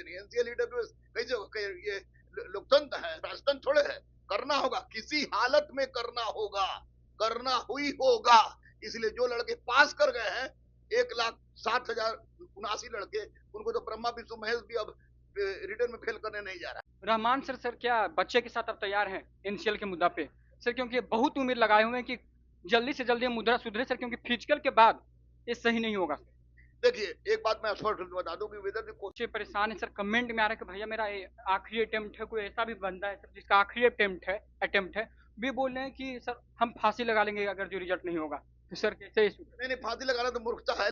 नहीं NCL EWS कैसे ये लोकतंत्र है, राजतंत्र थोड़े है। करना होगा, किसी हालत में करना होगा, करना हुई होगा। इसलिए जो लड़के पास कर गए हैं 1,60,079 लड़के, उनको तो ब्रह्मा विष्णु महेश भी अब रिटर्न में फेल करने नहीं जा रहा। रहमान सर क्या बच्चे के साथ अब तैयार हैं एनसीएल के मुद्दा पे सर? क्योंकि बहुत उम्मीद लगाए हुए हैं कि जल्दी से जल्दी मुद्रा सुधरे सर, क्योंकि फिजिकल के बाद ये सही नहीं होगा। देखिए एक बात मैं स्पष्ट बता दूं कि वेदर बच्चे परेशान है सर। कमेंट में आ रहा है कि भैया मेरा आखिरी अटेम्प्ट है। कोई ऐसा भी बंदा है सर जिसका आखिरी अटेम्प्ट है वे बोल रहे हैं कि सर हम फांसी लगा लेंगे अगर जो रिजल्ट नहीं होगा। तो सर कैसे नहीं फांसी लगाना तो मूर्खता है।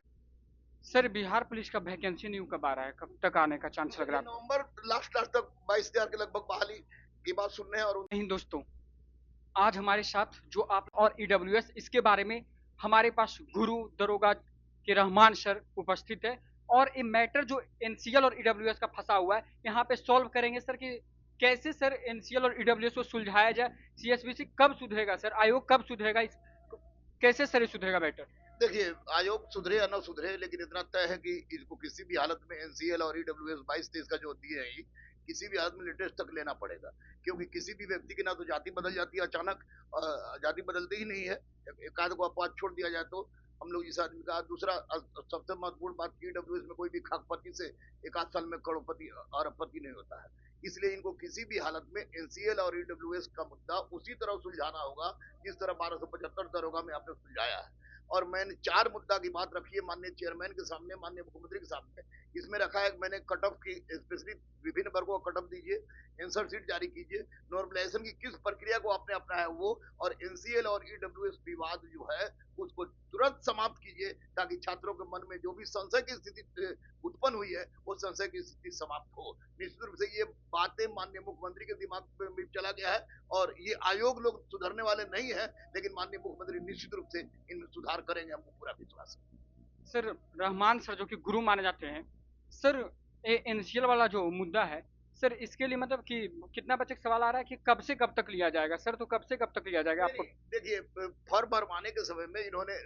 सर बिहार पुलिस का वैकेंसी न्यू कब आ रहा है, कब तक आने का चांस लग रहा है? नवंबर लास्ट तक 22,000 के लगभग बहाली की बात सुनने हैं। और नहीं दोस्तों, आज हमारे साथ जो आप और ईडब्ल्यूएस इसके बारे में हमारे पास गुरु दरोगा के रहमान सर उपस्थित है और ये मैटर जो एनसीएल और ईडब्ल्यूएस का फंसा हुआ है यहाँ पे सॉल्व करेंगे सर कि कैसे सर एनसीएल और ईडब्ल्यूएस को सुलझाया जाए। सीएसबीसी कब सुधरेगा सर, आयोग कब सुधरेगा, कैसे सर ये सुधरेगा बेटर? देखिए आयोग सुधरे या न सुधरे, लेकिन इतना तय है कि इसको किसी भी हालत में एनसीएल और ईडब्ल्यूएस 22-23 का जो दिए है किसी भी हालत में लेटेस्ट तक लेना पड़ेगा। क्योंकि किसी भी व्यक्ति की ना तो जाति बदल जाती है अचानक, जाति बदलती ही नहीं है। एक आध को अपवाद छोड़ दिया जाए तो हम लोग इस आदमी का। दूसरा सबसे महत्वपूर्ण बात ईडब्ल्यूएस में कोई भी खाकपति से एक आध साल में करोड़पति अरबपति नहीं होता है। इसलिए इनको किसी भी हालत में एनसीएल और ईडब्ल्यूएस का मुद्दा उसी तरह सुलझाना होगा जिस तरह 1275 दरोगा में आपने सुलझाया है। और मैंने 4 मुद्दा की बात रखी है माननीय चेयरमैन के सामने, माननीय मुख्यमंत्री के सामने। इसमें रखा है मैंने कट ऑफ की, स्पेशली विभिन्न वर्गों को कट ऑफ दीजिए, आंसर शीट जारी कीजिए, नॉर्मलाइजेशन की किस प्रक्रिया को आपने अपनाया वो, और एनसीएल और ईडब्ल्यूएस विवाद जो है उसको तुरंत समाप्त कीजिए ताकि छात्रों के मन में जो भी संशय की स्थिति उत्पन्न हुई है वो संशय की स्थिति समाप्त हो। निश्चित रूप से ये बातें माननीय मुख्यमंत्री के दिमाग में भी चला गया है और ये आयोग लोग सुधरने वाले नहीं है, लेकिन माननीय मुख्यमंत्री निश्चित रूप से इनमें सुधार करेंगे, हमको पूरा विश्वास है। सर रहमान सर जो कि गुरु माने जाते हैं सर, एनसीएल वाला जो मुद्दा है सर इसके लिए मतलब कि कितना बच्चे का सवाल आ रहा है कि कब से कब तक लिया जाएगा सर? तो कब से कब तक लिया जाएगा आपको? देखिए फॉर्म भरवाने के समय में इन्होंने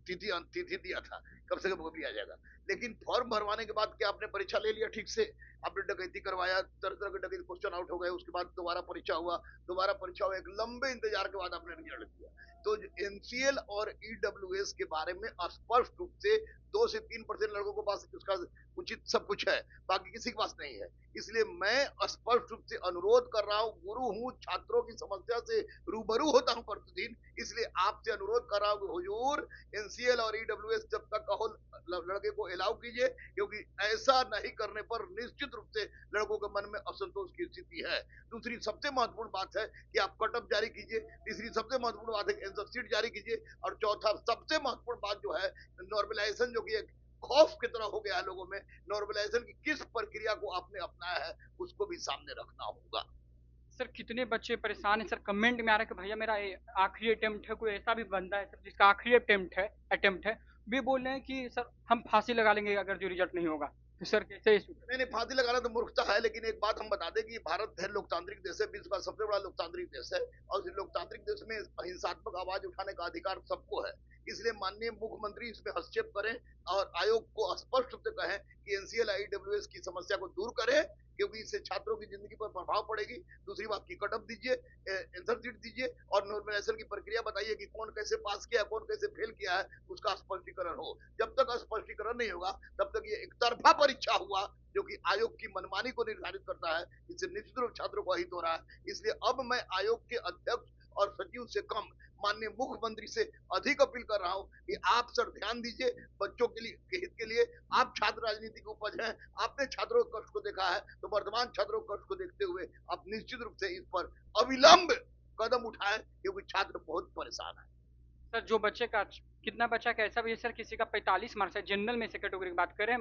तिथि दिया था कब से कब लिया जाएगा, लेकिन फॉर्म भरवाने के बाद क्या आपने परीक्षा ले लिया ठीक से? आपने डकैती करवाया, तरह तरह के डकैती क्वेश्चन आउट हो गए, उसके बाद दोबारा परीक्षा हुआ, एक लंबे इंतजार के बाद आपने रिजल्ट दिया। तो एनसीएल और ईडब्ल्यूएस के बारे में स्पष्ट रूप से 2 से 3% लड़कों के पास उसका उचित सब कुछ है, बाकी किसी के पास नहीं है। इसलिए मैं स्पष्ट रूप से अनुरोध कर रहा हूँ, गुरु हूँ, छात्रों की समस्या से रूबरू होता हूँ प्रतिदिन, इसलिए आपसे अनुरोध कर रहा हूँ हुजूर एनसीएल और ईडब्ल्यूएस जब तक कहो लड़के को अलाउ कीजिए, क्योंकि ऐसा नहीं करने पर निश्चित रूप से लड़कों के मन में असंतोष की स्थिति है। दूसरी सबसे महत्वपूर्ण बात है कि आप कटअप जारी कीजिए, तीसरी सबसे महत्वपूर्ण बात है आंसर शीट जारी कीजिए, और चौथा सबसे महत्वपूर्ण बात जो है नॉर्मलाइजेशन, जो कि एक खौफ की तरह हो गया है लोगों में, नॉर्मलाइजेशन की किस प्रक्रिया को आपने अपनाया है उसको भी सामने रखना होगा। सर कितने बच्चे परेशान हैं सर? कमेंट में आ रहा है कि भैया मेरा आखिरी अटेम्प्ट है। कोई ऐसा भी बंदा है सर जिसका आखिरी अटेम्प्ट है वे बोल रहे हैं कि सर हम फांसी लगा लेंगे अगर जो रिजल्ट नहीं होगा। तो सर कैसे नहीं फांसी लगाना तो मूर्खता है, लेकिन एक बात हम बता दें कि भारत है लोकतांत्रिक देश है, विश्व का सबसे बड़ा लोकतांत्रिक देश है, और इस लोकतांत्रिक देश में अहिंसात्मक आवाज उठाने का अधिकार सबको है। इसलिए माननीय मुख्यमंत्री इसमें हस्तक्षेप करें और आयोग को स्पष्ट रूप से कहें कि एनसीएल ईडब्ल्यूएस की समस्या को दूर करें, क्योंकि इससे छात्रों की जिंदगी पर प्रभाव पड़ेगी। दूसरी बात की कटअप दीजिए, आंसर शीट दीजिए, और नॉर्मलाइजेशन की प्रक्रिया बताइए कि कौन कैसे पास किया, कौन कैसे फेल किया है, उसका स्पष्टीकरण हो। जब तक स्पष्टीकरण नहीं होगा तब तक ये एक तरफा परीक्षा हुआ जो कि आयोग की मनमानी को निर्धारित करता है, इससे निश्चित रूप छात्रों को अहित हो रहा है। इसलिए अब मैं आयोग के अध्यक्ष और सचिव से कम माननीय मुख्यमंत्री से अधिक अपील कर रहा हूं कि आप सर ध्यान दीजिए बच्चों के लिए, के हित के लिए। आप छात्र राजनीति के उपज हैं, आपने छात्रों के कष्ट को देखा है, तो वर्तमान छात्रों के कष्ट को देखते हुए आप निश्चित रूप से इस पर अविलंब कदम उठाएं, क्योंकि छात्र बहुत परेशान है। सर जो बच्चे का कितना बच्चा का ऐसा भी है सर, किसी का 45 मार्क्स है, जनरल में से कैटेगरी की बात करें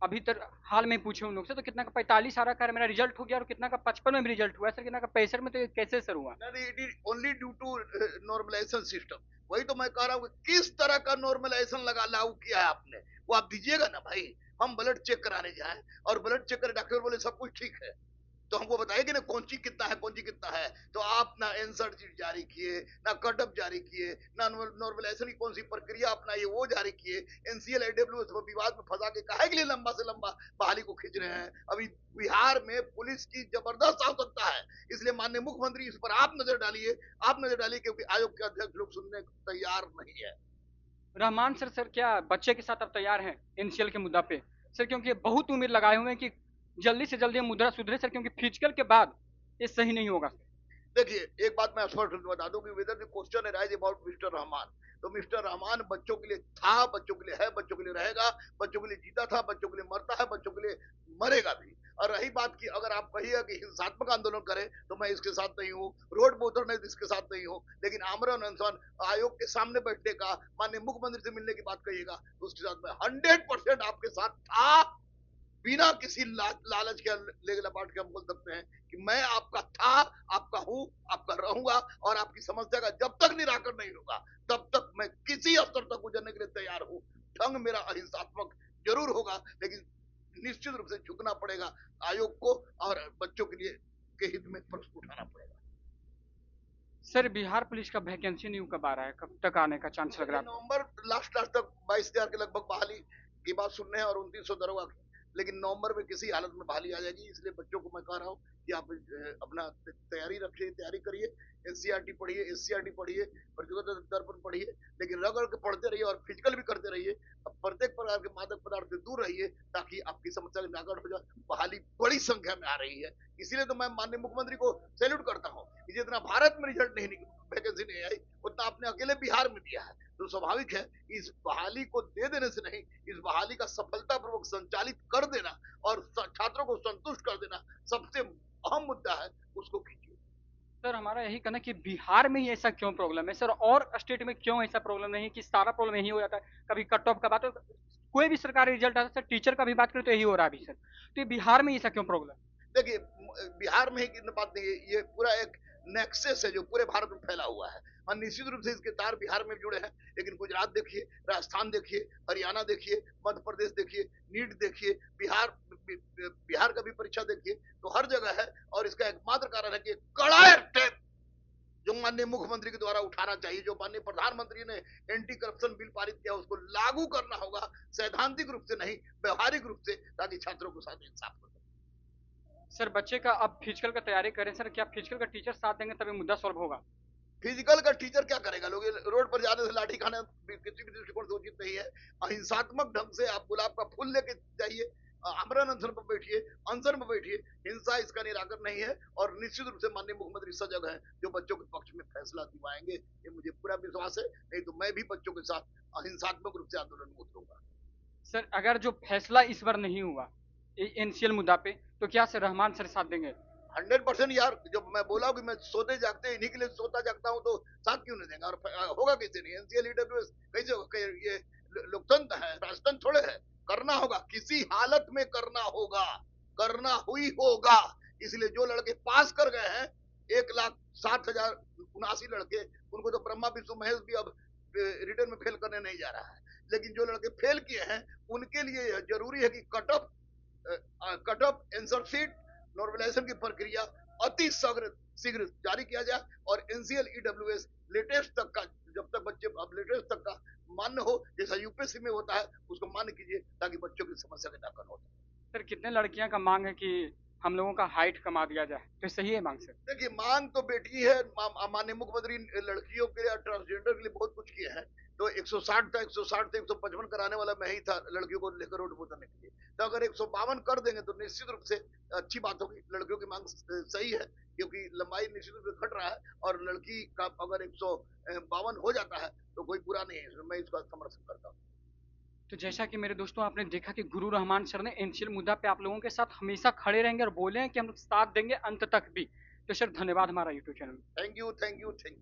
अभी तक हाल में पूछे उन लोग से, तो कितना का 45 आ रहा है मेरा रिजल्ट हो गया, और कितना का 55 में भी रिजल्ट हुआ है सर, कितना का 65 में, तो कैसे सर हुआ? It is only due to normalization system. वही तो मैं कह रहा हूँ किस तरह का नॉर्मलाइजेशन लागू किया है आपने, वो आप दीजिएगा ना भाई। हम ब्लड चेक कराने जाए और ब्लड चेक कर डॉक्टर बोले सब कुछ ठीक है, तो हमको बताइए कि ना कौन ची कितना है, कौन ची कितना है। तो आप ना एंसर शीट जारी किए, ना कटअप जारी किए, ना नॉर्मलाइजेशन की कौन सी प्रक्रिया अपनाई वो जारी किए। एनसीएल ईडब्ल्यूएस को विवाद में फंसा के काहे के लिए लंबा से लंबा बहाली को खींच रहे हैं। अभी बिहार में पुलिस की जबरदस्त आवश्यकता है, इसलिए माननीय मुख्यमंत्री इस पर आप नजर डालिए, आप नजर डालिए, क्योंकि आयोग के अध्यक्ष लोग सुनने को तैयार नहीं है। रहमान सर क्या बच्चे के साथ अब तैयार हैं एनसीएल के मुद्दा पे सर? क्योंकि बहुत उम्मीद लगाए हुए हैं कि जल्दी से जल्दी मुद्रा सुधरे सर, क्योंकि फिजिकल के बाद ये सही नहीं होगा सर। देखिए, एक बात मैं स्पष्ट बता दूं कि whether the question arise about mister Rahman, तो मिस्टर रहमान बच्चों के लिए था, बच्चों के लिए है, बच्चों के लिए रहेगा, बच्चों के लिए जीता था, बच्चों के लिए मरता है, बच्चों के लिए मरेगा भी। और रही बात की अगर आप कहिए कि हिंसात्मक आंदोलन करें तो मैं इसके साथ नहीं हूँ, रोड पर उतरने तो इसके साथ नहीं हूँ, लेकिन आमरण अनशन आयोग के सामने बैठने का, माननीय मुख्यमंत्री से मिलने की बात कहिएगा तो उसके साथ मैं 100% आपके साथ था। बिना किसी लालच के लेके लपाट के हम बोल सकते हैं कि मैं आपका था, आपका हूं, आपका रहूंगा, और आपकी समस्या का जब तक निराकरण नहीं होगा तब तक मैं किसी स्तर तक गुजरने के लिए तैयार हूं। ढंग मेरा अहिंसात्मक जरूर होगा, लेकिन निश्चित रूप से झुकना पड़ेगा आयोग को, और बच्चों के लिए के हित में प्रश्न उठाना पड़ेगा। सर बिहार पुलिस का वैकेंसी न्यू कब आ रहा है, कब तक आने का चांस लग रहा है? नवंबर लास्ट तक 22,000 के लगभग बहाली की बात सुन रहे हैं, और 2900 दरोगा की, लेकिन नवंबर में किसी हालत में बहाली आ जाएगी। इसलिए बच्चों को मैं कह रहा हूँ कि आप अपना तैयारी रखिए, तैयारी करिए, एनसीईआरटी पढ़िए, एससीईआरटी पढ़िए, प्रतियोगिता दर्पण पढ़िए, लेकिन रगड़ के पढ़ते रहिए और फिजिकल भी करते रहिए। अब प्रत्येक प्रकार के मादक पदार्थ से दूर रहिए ताकि आपकी समस्या का निराकरण हो जाए। बहाली बड़ी संख्या में आ रही है, इसीलिए तो मैं माननीय मुख्यमंत्री को सैल्यूट करता हूँ कि जितना भारत में रिजल्ट नहीं वैकेंसी नहीं आई उतना आपने अकेले बिहार में दिया है। तो स्वाभाविक है इस बहाली को दे देने से नहीं, इस बहाली का सफलतापूर्वक संचालित कर देना और छात्रों को संतुष्ट कर देना सबसे अहम मुद्दा है, उसको कीजिए। सर हमारा यही कहना कि बिहार में ही ऐसा क्यों प्रॉब्लम है सर, और स्टेट में क्यों ऐसा प्रॉब्लम नहीं कि सारा प्रॉब्लम यही हो जाता है? कभी कट ऑफ का बात हो, कोई भी सरकारी रिजल्ट आता है सर, टीचर का भी बात करें तो यही हो रहा है अभी सर। तो ये बिहार में ऐसा क्यों प्रॉब्लम? देखिए, बिहार में ही की बात नहीं है, ये पूरा एक नेक्सस है जो पूरे भारत में फैला हुआ है, और निश्चित रूप से इसके तार बिहार में जुड़े हैं। लेकिन गुजरात देखिए, राजस्थान देखिए, हरियाणा देखिए, मध्य प्रदेश देखिए, नीट देखिए, बिहार का भी परीक्षा देखिए, तो हर जगह है। और इसका एकमात्र कारण है कि कड़ा स्टेप जो माननीय मुख्यमंत्री के द्वारा उठाना चाहिए, जो माननीय प्रधानमंत्री ने एंटी करप्शन बिल पारित किया उसको लागू करना होगा, सैद्धांतिक रूप से नहीं, व्यवहारिक रूप से, ताकि छात्रों को साथ इंसाफ हो। सर बच्चे का अब फिजिकल का तैयारी करें सर, क्या फिजिकल का टीचर साथ देंगे तभी मुद्दा सॉल्व होगा? फिजिकल का टीचर क्या करेगा? लोग रोड पर जाने से लाठी खाना किसी भी दृष्टिकोण से उचित नहीं है। अहिंसात्मक ढंग से आप गुलाब का फूल लेके जाइए, आमरण अनशन पर बैठिए, अनशन पर बैठिए, हिंसा इसका निराकरण नहीं है। और निश्चित रूप से माननीय मुख्यमंत्री सजग है, जो बच्चों के पक्ष में फैसला दिवाएंगे, ये मुझे पूरा विश्वास है। नहीं तो मैं भी बच्चों के साथ अहिंसात्मक रूप से आंदोलन में उतरूंगा। सर अगर जो फैसला इस बार नहीं हुआ एनसीएल मुद्दा पे, तो क्या सर रहमान सर साथ देंगे? 100% यार, जब मैं बोला कि मैं सोते जागते इन्हीं के लिए सोता जागता हूँ, तो साथ क्यों नहीं देंगे? और होगा कैसे नहीं? एनसीएल ईडब्ल्यूएस कैसे होगा? ये लोकतंत्र है, राजतंत्र थोड़े है। करना होगा, किसी हालत में करना होगा, करना हुई होगा। इसलिए जो लड़के पास कर गए हैं 1,07,079 लड़के, उनको तो ब्रह्मा विष्णु महेश भी अब रिटर्न में फेल करने नहीं जा रहा है। लेकिन जो लड़के फेल किए हैं उनके लिए जरूरी है कि cut off answer sheet normalization की प्रक्रिया अति शीघ्र जारी किया जाए, और एनसीएल ईडब्ल्यूएस लेटेस्ट तक का, जब तक बच्चे अब लेटेस्ट तक का मान्य हो, जैसा यूपीएससी में होता है, उसको मान्य कीजिए ताकि बच्चों की समस्या का निराकरण हो। सर कितने लड़कियां का मांग है कि हम लोगों का हाइट कमा दिया जाए, तो सही है मांग सर? देखिए, मांग तो बेटी है, माननीय मुख्यमंत्री लड़कियों के लिए, ट्रांसजेंडर के लिए बहुत कुछ किए हैं। तो 160 था, 160 से 155 कराने वाला मैं ही था लड़कियों को लेकर रोड पर उतरने के लिए। तो अगर 152 कर देंगे तो निश्चित रूप से अच्छी बात होगी। लड़कियों की मांग सही है, क्योंकि लंबाई निश्चित रूप से घट रहा है, और लड़की का अगर 152 हो जाता है तो कोई बुरा नहीं है, मैं इसका समर्थन करता हूँ। तो जैसा कि मेरे दोस्तों आपने देखा कि गुरु रहमान सर ने एनसीएल मुद्दा पे आप लोगों के साथ हमेशा खड़े रहेंगे और बोले हैं कि हम लोग साथ देंगे अंत तक भी। तो सर धन्यवाद हमारा यूट्यूब चैनल में। Thank you, thank you, thank you.